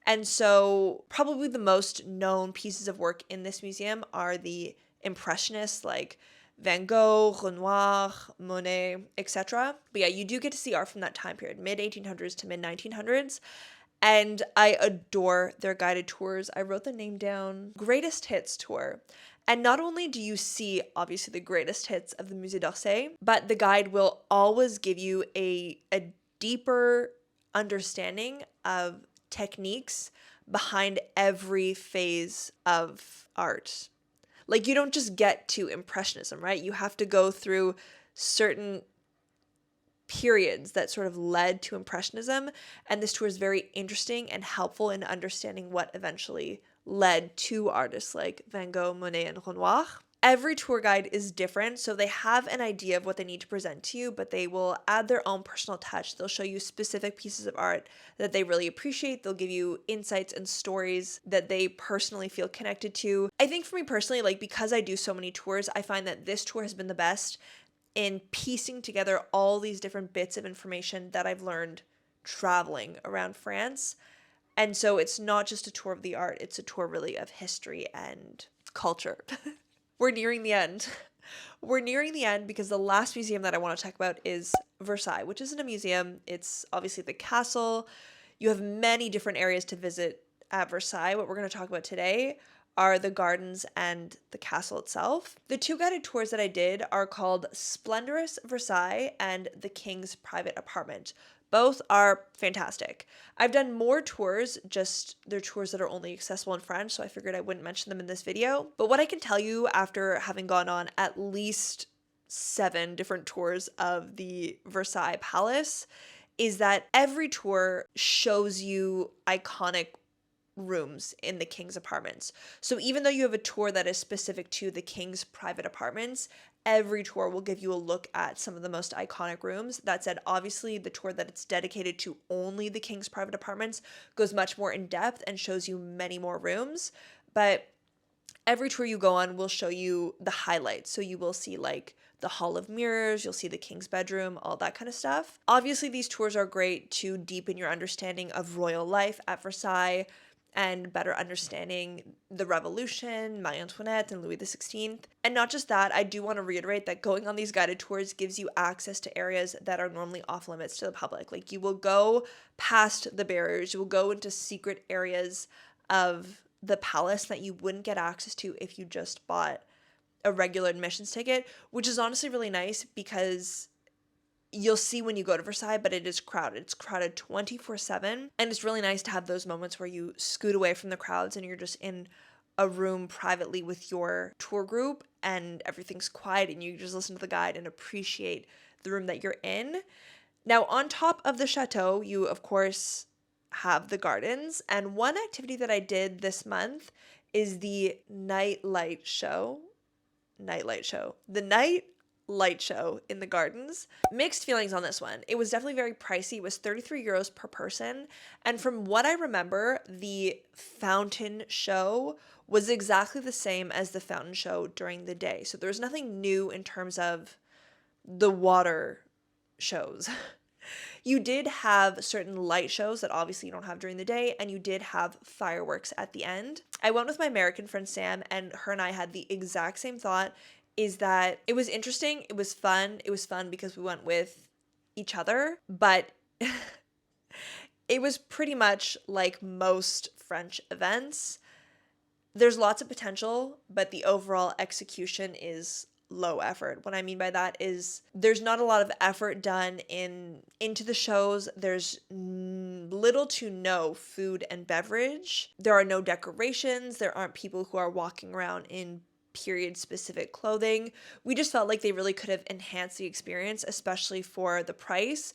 And so probably the most known pieces of work in this museum are the Impressionists like Van Gogh, Renoir, Monet, etc. But yeah, you do get to see art from that time period, mid 1800s to mid 1900s. And I adore their guided tours. I wrote the name down, Greatest Hits Tour. And not only do you see, obviously, the greatest hits of the Musée d'Orsay, but the guide will always give you a deeper understanding of techniques behind every phase of art. Like, you don't just get to Impressionism, right? You have to go through certain periods that sort of led to Impressionism, and this tour is very interesting and helpful in understanding what eventually led to artists like Van Gogh, Monet, and Renoir. Every tour guide is different, so they have an idea of what they need to present to you, but they will add their own personal touch. They'll show you specific pieces of art that they really appreciate. They'll give you insights and stories that they personally feel connected to. I think for me personally, like, because I do so many tours, I find that this tour has been the best in piecing together all these different bits of information that I've learned traveling around France. And so it's not just a tour of the art, it's a tour really of history and culture. We're nearing the end. We're nearing the end because the last museum that I want to talk about is Versailles, which isn't a museum. It's obviously the castle. You have many different areas to visit at Versailles. What we're going to talk about today are the gardens and the castle itself. The two guided tours that I did are called Splendorous Versailles and The King's Private Apartment. Both are fantastic. I've done more tours, just they're tours that are only accessible in French, so I figured I wouldn't mention them in this video. But what I can tell you after having gone on at least 7 different tours of the Versailles Palace is that every tour shows you iconic rooms in the king's apartments. So even though you have a tour that is specific to the king's private apartments, every tour will give you a look at some of the most iconic rooms. That said, obviously the tour that it's dedicated to only the king's private apartments goes much more in depth and shows you many more rooms, but every tour you go on will show you the highlights. So you will see like the Hall of Mirrors, you'll see the king's bedroom, all that kind of stuff. Obviously these tours are great to deepen your understanding of royal life at Versailles and better understanding the Revolution, Marie Antoinette, and Louis XVI. And not just that, I do want to reiterate that going on these guided tours gives you access to areas that are normally off limits to the public. Like, you will go past the barriers, you will go into secret areas of the palace that you wouldn't get access to if you just bought a regular admissions ticket, which is honestly really nice because you'll see when you go to Versailles, but it is crowded. It's crowded 24/7. And it's really nice to have those moments where you scoot away from the crowds and you're just in a room privately with your tour group and everything's quiet and you just listen to the guide and appreciate the room that you're in. Now, on top of the chateau, you, of course, have the gardens. And one activity that I did this month is the night light show. The night light show in the gardens. Mixed feelings on this one. It was definitely very pricey. It was 33 euros per person. And from what I remember, the fountain show was exactly the same as the fountain show during the day. So there was nothing new in terms of the water shows. You did have certain light shows that obviously you don't have during the day, and you did have fireworks at the end. I went with my American friend Sam, and her and I had the exact same thought, is that it was interesting, it was fun. It was fun because we went with each other, but it was pretty much like most French events. There's lots of potential, but the overall execution is low effort. What I mean by that is there's not a lot of effort done into the shows. There's little to no food and beverage. There are no decorations. There aren't people who are walking around in period specific clothing. We just felt like they really could have enhanced the experience, especially for the price,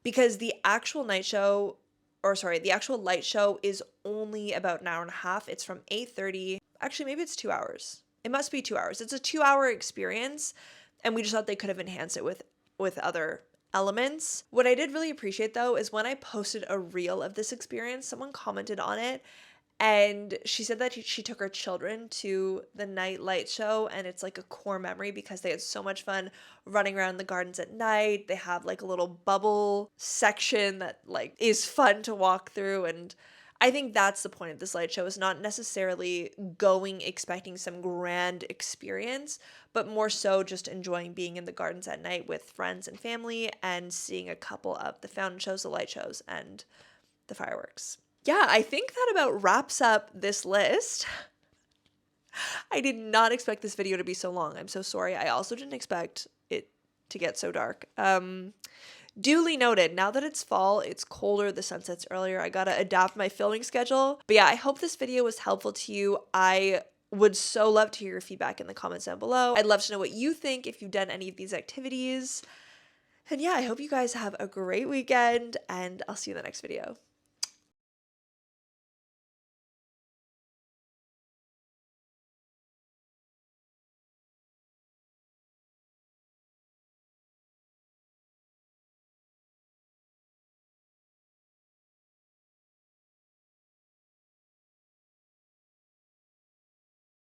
because the actual light show is only about an hour and a half. It's from 8:30. Actually, maybe it's 2 hours. It must be 2 hours. It's a 2-hour experience, and we just thought they could have enhanced it with other elements. What I did really appreciate though is when I posted a reel of this experience, someone commented on it And she said that she took her children to the night light show, and it's like a core memory because they had so much fun running around the gardens at night. They have like a little bubble section that like is fun to walk through, and I think that's the point of this light show, is not necessarily going expecting some grand experience, but more so just enjoying being in the gardens at night with friends and family and seeing a couple of the fountain shows, the light shows, and the fireworks. Yeah, I think that about wraps up this list. I did not expect this video to be so long. I'm so sorry. I also didn't expect it to get so dark. Duly noted, now that it's fall, it's colder, the sun sets earlier, I gotta adapt my filming schedule. But yeah, I hope this video was helpful to you. I would so love to hear your feedback in the comments down below. I'd love to know what you think if you've done any of these activities. And yeah, I hope you guys have a great weekend, and I'll see you in the next video.